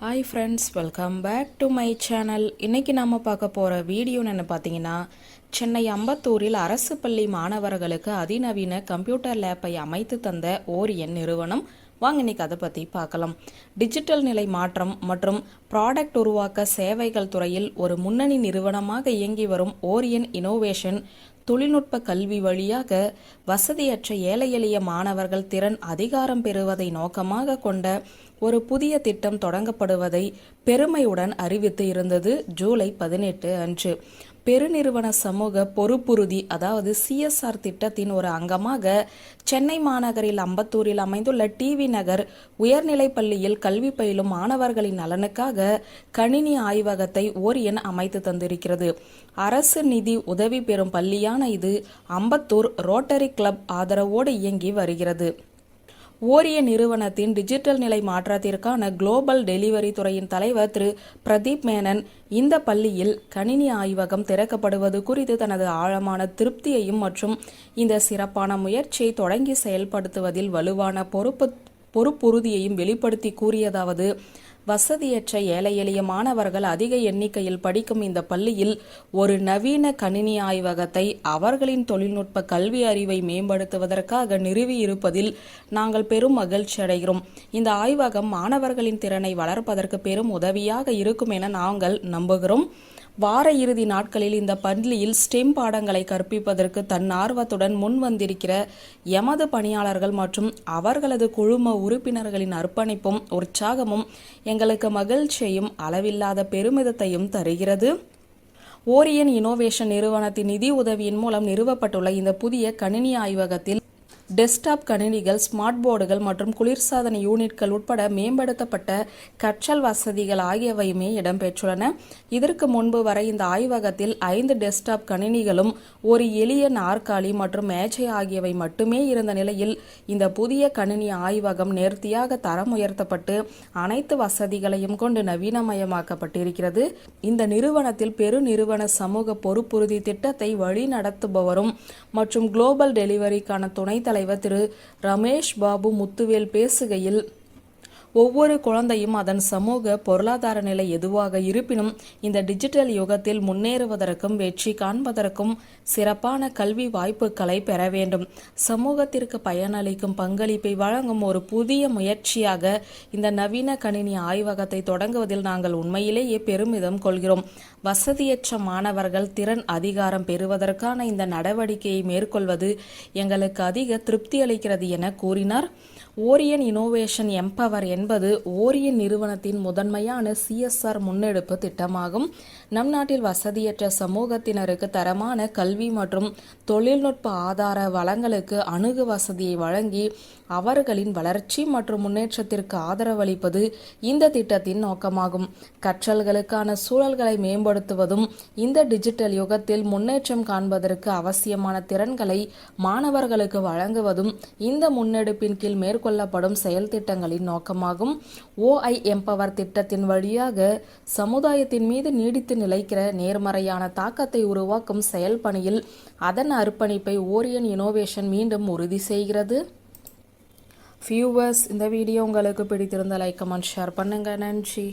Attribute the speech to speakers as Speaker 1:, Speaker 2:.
Speaker 1: Hi friends, welcome back to my channel. இன்றைக்கி நம்ம பார்க்க போகிற வீடியோன்னு என்ன பார்த்தீங்கன்னா, சென்னை அம்பத்தூரில் அரசு பள்ளி மாணவர்களுக்கு அதிநவீன கம்ப்யூட்டர் லேப்பை அமைத்து தந்த ஓரியன் நிறுவனம். வாங்க இன்னைக்கு அதை பற்றி பார்க்கலாம். டிஜிட்டல் நிலை மாற்றம் மற்றும் ப்ராடக்ட் உருவாக்க சேவைகள் துறையில் ஒரு முன்னணி நிறுவனமாக இயங்கி வரும் ஓரியன் இனோவேஷன் தொழில்நுட்ப கல்வி வழியாக வசதியற்ற ஏழை எளிய மாணவர்கள் திறன் அதிகாரம் பெறுவதை நோக்கமாக கொண்ட ஒரு புதிய திட்டம் தொடங்கப்படுவதை பெருமையுடன் அறிவித்து இருந்தது ஜூலை 18 அன்று. பெருநிறுவன சமூக பொறுப்புறுதி அதாவது CSR திட்டத்தின் ஒரு அங்கமாக சென்னை மாநகரில் அம்பத்தூரில் அமைந்துள்ள டிவி நகர் உயர்நிலை பள்ளியில் கல்வி பயிலும் மாணவர்களின் நலனுக்காக கணினி ஆய்வகத்தை ஓரியன் அமைத்து தந்திருக்கிறது. அரசு நிதி உதவி பெறும் பள்ளியான இது அம்பத்தூர் ரோட்டரி கிளப் ஆதரவோடு இயங்கி வருகிறது. ஓரியன் நிறுவனத்தின் டிஜிட்டல் நிலை மாற்றத்திற்கான குளோபல் டெலிவரி துறையின் தலைவர் திரு பிரதீப் மேனன் இந்த பள்ளியில் கணினி ஆய்வகம் திறக்கப்படுவது குறித்து தனது ஆழமான திருப்தியையும் மற்றும் இந்த சிறப்பான முயற்சியை தொடங்கி செயல்படுத்துவதில் வலுவான பொறுப்புறுதியையும் வெளிப்படுத்தி கூறியதாவது, வசதியற்ற ஏழை எளிய மாணவர்கள் அதிக எண்ணிக்கையில் படிக்கும் இந்த பள்ளியில் ஒரு நவீன கணினி ஆய்வகத்தை அவர்களின் தொழில்நுட்ப கல்வி அறிவை மேம்படுத்துவதற்காக நிறுவியிருப்பதில் நாங்கள் பெரும் மகிழ்ச்சி அடைகிறோம். இந்த ஆய்வகம் மாணவர்களின் திறனை வளர்ப்பதற்கு பெரும் உதவியாக இருக்கும் என நாங்கள் நம்புகிறோம். வார இறுதி நாட்களில் இந்த பள்ளியில் ஸ்டெம் பாடங்களை கற்பிப்பதற்கு தன்னார்வத்துடன் முன் வந்திருக்கிற எமது பணியாளர்கள் மற்றும் அவர்களது குழும உறுப்பினர்களின் அர்ப்பணிப்பும் உற்சாகமும் எங்களுக்கு மகிழ்ச்சியையும் அளவில்லாத பெருமிதத்தையும் தருகிறது. ஓரியன் இனோவேஷன் நிறுவனத்தின் நிதி உதவியின் மூலம் நிறுவப்பட்டுள்ள இந்த புதிய கணினி ஆய்வகத்தில் டெஸ்க்டாப் கணினிகள், ஸ்மார்ட் போர்டுகள் மற்றும் குளிர்சாதன யூனிட்கள் உட்பட மேம்படுத்தப்பட்ட கற்றல் வசதிகள் ஆகியவையுமே இடம்பெற்றுள்ளன. இதற்கு முன்பு வரை இந்த ஆய்வகத்தில் 5 டெஸ்க்டாப் கணினிகளும் ஒரு எளிய நாற்காலி மற்றும் மேஜை ஆகியவை மட்டுமே இருந்த நிலையில் இந்த புதிய கணினி ஆய்வகம் நேர்த்தியாக தரம் உயர்த்தப்பட்டு அனைத்து வசதிகளையும் கொண்டு நவீனமயமாக்கப்பட்டிருக்கிறது. இந்த நிறுவனத்தில் பெருநிறுவன சமூக பொறுப்புறுதி திட்டத்தை வழி நடத்துபவரும் மற்றும் குளோபல் டெலிவரிக்கான துணைத் தலைவர் திரு ரமேஷ் பாபு முத்துவேல் பேசுகையில், ஒவ்வொரு குழந்தையும் அதன் சமூக பொருளாதார நிலை எதுவாக இருப்பினும் இந்த டிஜிட்டல் யுகத்தில் முன்னேறுவதற்கும் வெற்றி காண்பதற்கும் சிறப்பான கல்வி வாய்ப்புகளை பெற வேண்டும். சமூகத்திற்கு பயனளிக்கும் பங்களிப்பை வழங்கும் ஒரு புதிய முயற்சியாக இந்த நவீன கணினி ஆய்வகத்தை தொடங்குவதில் நாங்கள் உண்மையிலேயே பெருமிதம் கொள்கிறோம். வசதியற்ற மாணவர்கள் திறன் அதிகாரம் பெறுவதற்கான இந்த நடவடிக்கையை மேற்கொள்வது எங்களுக்கு அதிக திருப்தி அளிக்கிறது என கூறினார். ஓரியன் இனோவேஷன் எம்பவர் என்பது ஓரியன் நிறுவனத்தின் முதன்மையான CSR முன்னெடுப்பு திட்டமாகும். நம் நாட்டில் வசதியற்ற சமூகத்தினருக்கு தரமான கல்வி மற்றும் தொழில்நுட்ப ஆதார வளங்களுக்கு அணுகு வசதியை வழங்கி அவர்களின் வளர்ச்சி மற்றும் முன்னேற்றத்திற்கு ஆதரவளிப்பது இந்த திட்டத்தின் நோக்கமாகும். கற்றல்களுக்கான சூழல்களை மேம்படுத்துவதும் இந்த டிஜிட்டல் யுகத்தில் முன்னேற்றம் காண்பதற்கு அவசியமான திறன்களை மாணவர்களுக்கு வழங்குவதும் இந்த முன்னெடுப்பின் கீழ் மேற்கொள்ளப்படும் செயல் திட்டங்களின் நோக்கமாகும். OI எம்பவர் திட்டத்தின் வழியாக சமுதாயத்தின் மீது நீடித்து நிலைக்கிற நேர்மறையான தாக்கத்தை உருவாக்கும் செயல் பணியில் அதன் அர்ப்பணிப்பை ஓரியன் இனோவேஷன் மீண்டும் உறுதி செய்கிறது. வியூவர்ஸ், இந்த வீடியோ உங்களுக்கு பிடித்திருந்த லைக், கமெண்ட், ஷேர் பண்ணுங்க. நன்றி.